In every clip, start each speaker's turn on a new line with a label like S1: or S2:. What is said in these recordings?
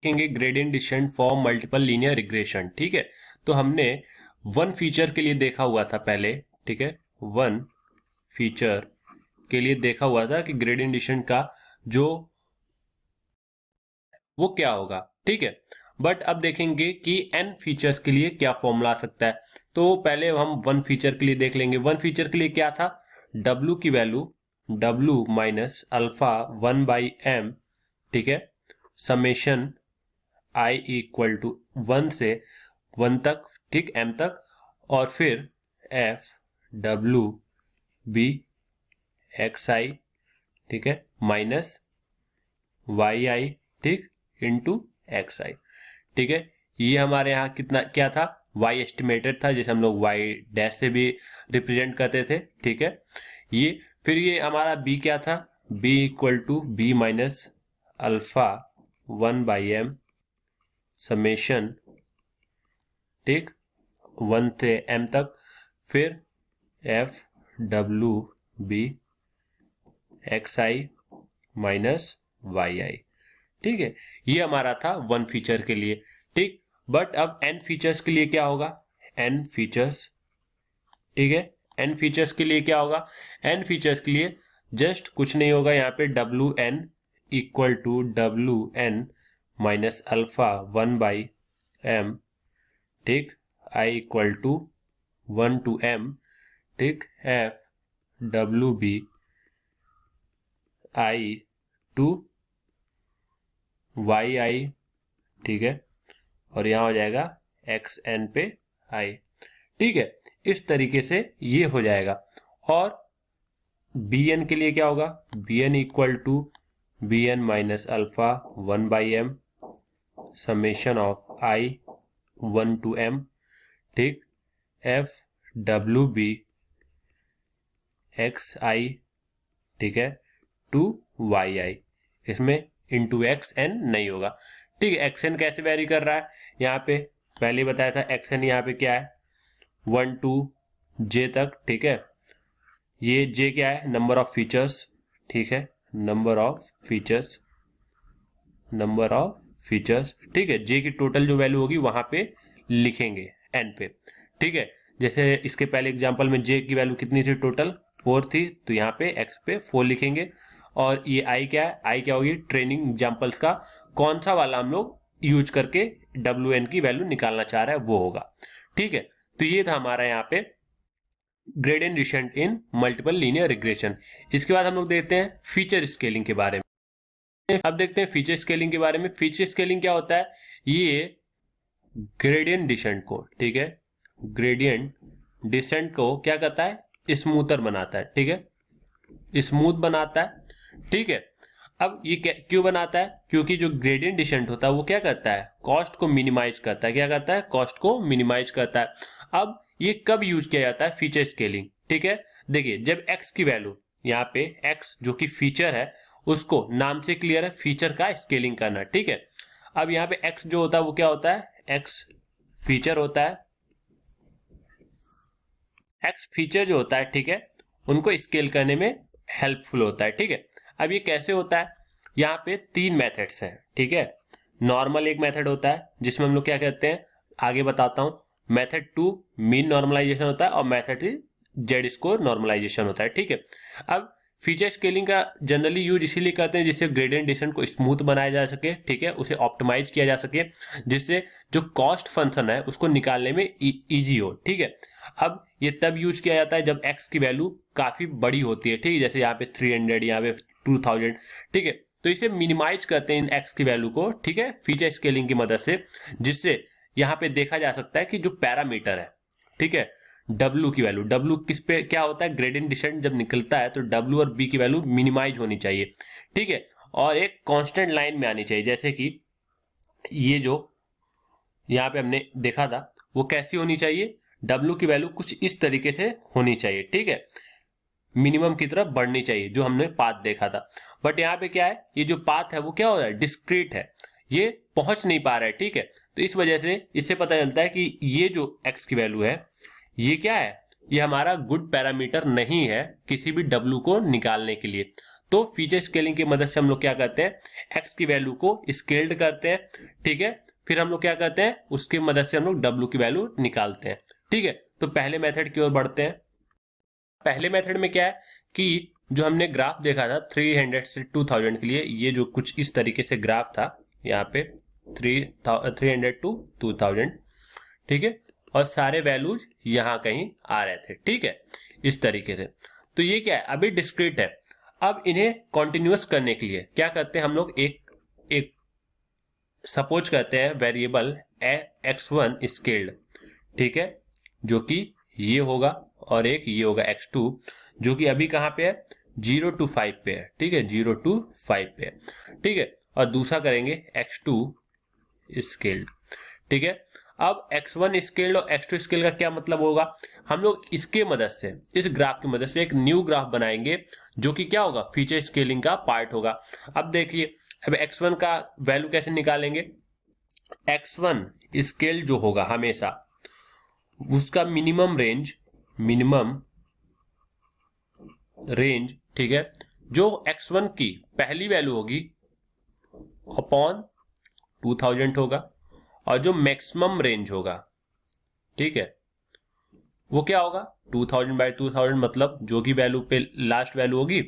S1: देखेंगे gradient descent for multiple linear regression. ठीक है, तो हमने वन फीचर के लिए देखा हुआ था पहले। ठीक है, वन फीचर के लिए देखा हुआ था कि ग्रेडियंट डिसेंट का जो वो क्या होगा। ठीक है, बट अब देखेंगे कि एन फीचर्स के लिए क्या फॉर्मूला आ सकता है। तो पहले हम वन फीचर के लिए देख लेंगे। वन फीचर के लिए क्या था, W की value W minus alpha 1/m, ठीक है, समेशन I इक्वल टू 1 से 1 तक, ठीक, m तक, और फिर F W B XI, ठीक है, माइनस YI, ठीक, इंटू XI। ठीक है, ये हमारे यहाँ कितना क्या था, y एस्टिमेटेड था, जैसे हम लोग y डैश से भी रिप्रेजेंट करते थे। ठीक है, ये फिर ये हमारा b क्या था, b equal to b minus alpha 1/m summation, ठीक, 1 से m तक, फिर F W B XI minus YI। ठीक है, ये हमारा था वन फीचर के लिए। ठीक, बट अब एन फीचर्स के लिए क्या होगा, एन फीचर्स, ठीक है, एन फीचर्स के लिए क्या होगा, एन फीचर्स के लिए जस्ट कुछ नहीं होगा, यहाँ पे WN equal to WN minus alpha 1/m, ठीक, I equal to 1 to m, ठीक, F WB I to YI, ठीक है, और यहाँ हो जाएगा XN पे I। ठीक है, इस तरीके से ये हो जाएगा। और BN के लिए क्या होगा, BN equal to BN minus alpha 1/m summation of I 1 to m, ठीक, F WB XI, ठीक है, टू YI, इसमें इंटू XN नहीं होगा। ठीक है, XN कैसे वेरी कर रहा है, यहाँ पे पहले बताया था XN यहाँ पे क्या है 1 to J तक। ठीक है, ये J क्या है, नंबर ऑफ फीचर्स, ठीक है, number of features, number of features, ठीक है, J की टोटल जो वैल्यू होगी वहां पे लिखेंगे N पे। ठीक है, जैसे इसके पहले एग्जांपल में J की वैल्यू कितनी थी, टोटल 4 थी, तो यहाँ पे X पे 4 लिखेंगे। और ये I क्या है, I क्या होगी, ट्रेनिंग एग्जांपल्स का कौन सा वाला हम लोग यूज करके WN की वैल्यू निकालना चाह रहे हैं वो होगा। ठीक है, तो ये था हमारा यहाँ पे ग्रेडियंट डिसेंट इन मल्टीपल लीनियर रिग्रेशन। इसके बाद हम लोग देखते हैं फीचर स्केलिंग के बारे में। अब देखते हैं फीचर स्केलिंग के बारे में। फीचर स्केलिंग क्या होता है, ये ग्रेडियंट डिसेंट को, ठीक है, ग्रेडियंट डिसेंट को क्या करता है, स्मूथर बनाता है। ठीक है, स्मूथ बनाता है। ठीक है, अब ये क्यों बनाता है, क्योंकि जो ग्रेडियंट डिसेंट होता है वो क्या करता है, कॉस्ट को मिनिमाइज करता है। क्या करता है, कॉस्ट को मिनिमाइज करता है। अब ये कब यूज किया जाता है, फीचर स्केलिंग। ठीक है, देखिए जब x की वैल्यू, यहाँ पे x जो कि फीचर है, उसको नाम से क्लियर है, फीचर का स्केलिंग करना। ठीक है, अब यहाँ पे x जो होता है वो क्या होता है, x फीचर होता है, x फीचर जो होता है, ठीक है, उनको स्केल करने में हेल्पफुल होता है। ठीक है, अब ये कैसे होता है, यहाँ पे 3 मेथड्स हैं। ठीक है, नॉर्मल एक मेथड होता है जिसमें हम लोग क्या करते हैं, आगे बताता हूं। मेथड 2 मीन नॉर्मलाइजेशन होता है और मेथड 3 जेड स्कोर नॉर्मलाइजेशन होता है। ठीक है, अब फीचर स्केलिंग का जनरली यूज इसीलिए करते हैं जिससे ग्रेडियंट डिसेंट को स्मूथ बनाया जा सके। ठीक है, उसे ऑप्टिमाइज किया जा सके, जिससे जो कॉस्ट फंक्शन है उसको निकालने में इजी हो। ठीक है, अब ये तब यूज किया जाता है जब x की वैल्यू काफी बड़ी होती है। ठीक है, जैसे यहाँ पे 300, यहाँ पे 2000। ठीक है, तो इसे मिनिमाइज करते हैं इन x की वैल्यू को, ठीक है, फीचर स्केलिंग की मदद से, जिससे यहाँ पे देखा जा सकता है कि जो पैरामीटर है, ठीक है, W की वैल्यू, W किस पे क्या होता है, ग्रेडियंट डिसेंट जब निकलता है तो W और B की वैल्यू मिनिमाइज होनी चाहिए। ठीक है, और एक कांस्टेंट लाइन में आनी चाहिए, जैसे कि ये जो यहाँ पे हमने देखा था वो कैसी होनी चाहिए, W की वैल्यू कुछ इस तरीके से होनी चाहिए। ठीक है, मिनिमम की तरफ बढ़नी चाहिए, जो हमने पाथ देखा था। बट यहाँ पे क्या है, ये जो पाथ है वो क्या हो रहा है, डिस्क्रीट है, ये पहुंच नहीं पा रहा है। ठीक है, तो इस वजह से इससे पता चलता है कि ये जो x की वैल्यू है ये क्या है, ये हमारा गुड पैरामीटर नहीं है किसी भी W को निकालने के लिए। तो फीचर स्केलिंग की मदद से हम लोग क्या करते हैं, एक्स की वैल्यू को स्केल्ड करते हैं, ठीक है। फिर हम लोग क्या करते हैं, उसकी मदद से हम लोग डब्ल्यू की वैल्यू निकालते हैं, ठीक है। तो पहले मेथड की ओर बढ़ते हैं। पहले मेथड में क्या है कि जो हमने ग्राफ देखा था 300 से 2000 के लिए, ये जो कुछ इस तरीके से ग्राफ था यहाँ पे 300 टू 2000, ठीक है, और सारे वैल्यूज यहाँ कहीं आ रहे थे, ठीक है, इस तरीके से। तो ये क्या है, अभी डिस्क्रीट है। अब इन्हें कॉन्टिन्यूअस करने के लिए क्या करते हैं हम लोग, एक सपोज करते हैं वेरिएबल x1 स्केल्ड, ठीक है, जो कि ये होगा, और एक ये होगा x2, जो कि अभी कहाँ पे है, 0 to 5 पे है, ठीक है, 0 to 5 पे है, ठीक है। और दूसरा करेंगे x2 स्केल्ड, ठीक है। अब x1 स्केल्ड और x2 स्केल्ड का क्या मतलब होगा, हम लोग इसके मदद से, इस ग्राफ की मदद से एक न्यू ग्राफ बनाएंगे, जो कि क्या होगा, फीचर स्केलिंग का पार्ट होगा। अब देखिए, अब x1 का वैल्यू कैसे निकालेंगे, x1 स्केल जो होगा हमेशा उसका मिनिमम रेंज, ठीक है, जो x1 की पहली वैल्यू होगी अपॉन 2000 होगा, और जो मैक्सिमम रेंज होगा, ठीक है, वो क्या होगा 2000 बाई 2000, मतलब जो की वैल्यू पे लास्ट वैल्यू होगी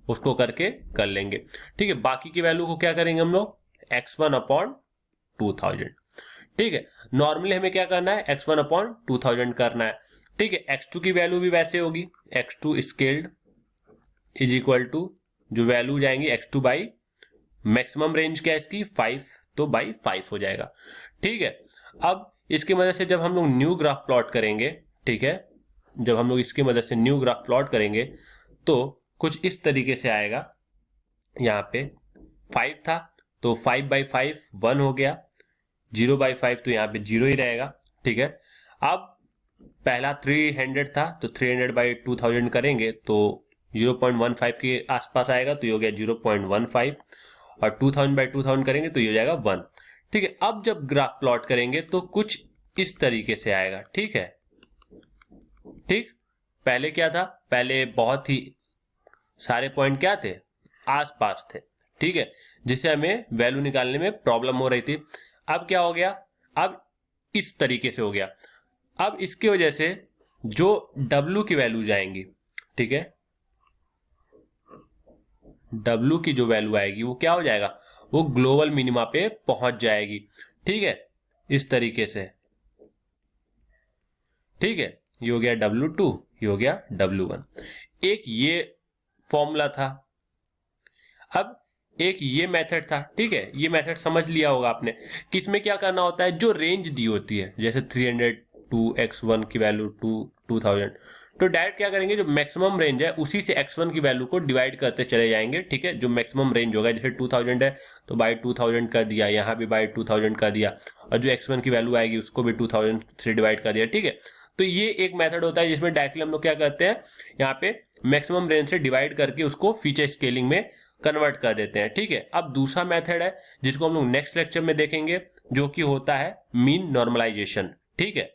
S1: उसको करके कर लेंगे, ठीक है। बाकी की वैल्यू को क्या करेंगे हम लोग, x1 अपॉन 2000, ठीक है। नॉर्मली हमें क्या करना है, x1 अपॉन 2000 करना है, ठीक है। x2 की वैल्यू भी वैसे होगी, x2 scaled is equal to, जो वैल्यू जाएंगी x2 बाई मैक्सिमम रेंज क्या है इसकी 5, तो बाई 5 हो जाएगा, ठीक है। अब इसकी मदद से जब हम लोग न्यू ग्राफ प्लॉट करेंगे, ठीक है, जब हम लोग इसकी मदद से न्यू ग्राफ प्लॉट करेंगे तो कुछ इस तरीके से आएगा। यहाँ पे 5 था तो 5 बाई 5 1 हो गया, 0 बाई 5 तो यहाँ पे 0 ही रहेगा, ठीक है। अब पहला 300 था तो 300 बाई 2000 करेंगे तो 0.15 के आसपास आएगा, तो ये हो गया 0.15, और 2000 बाई 2000 करेंगे तो ये हो जाएगा 1, ठीक है। अब जब ग्राफ प्लॉट करेंगे तो कुछ इस तरीके से आएगा, ठीक है, ठीक। पहले क्या था, पहले बहुत ही सारे पॉइंट क्या थे, आसपास थे, ठीक है, जिससे हमें वैल्यू निकालने में प्रॉब्लम हो रही थी। अब क्या हो गया, अब इस तरीके से हो गया। अब इसकी वजह से जो W की वैल्यू जाएंगी, ठीक है, W की जो वैल्यू आएगी वो क्या हो जाएगा, वो ग्लोबल मिनिमा पे पहुंच जाएगी, ठीक है, इस तरीके से, ठीक है। ये हो गया W2, ये हो गया W1। एक ये फॉर्मूला था। अब एक ये मेथड था, ठीक है, ये मेथड समझ लिया होगा आपने कि इसमें क्या करना होता है, जो रेंज दी होती है जैसे 300 टू x1 की वैल्यू टू 2000, तो डायरेक्ट क्या करेंगे, जो मैक्सिमम रेंज है उसी से x1 की वैल्यू को डिवाइड करते चले जाएंगे, ठीक है। जो मैक्सिमम रेंज होगा जैसे 2000 है तो बाई 2000 कर दिया, यहाँ भी बाई 2000 कर दिया, और जो x1 की वैल्यू आएगी उसको भी 2000 से डिवाइड कर दिया, ठीक है। तो ये एक मेथड होता है जिसमें डायरेक्टली हम लोग क्या करते हैं, यहाँ पे मैक्सिमम रेंज से डिवाइड करके उसको फीचर स्केलिंग में कन्वर्ट कर देते हैं, ठीक है। अब दूसरा मेथड है जिसको हम लोग नेक्स्ट लेक्चर में देखेंगे, जो कि होता है मीन नॉर्मलाइजेशन, ठीक है।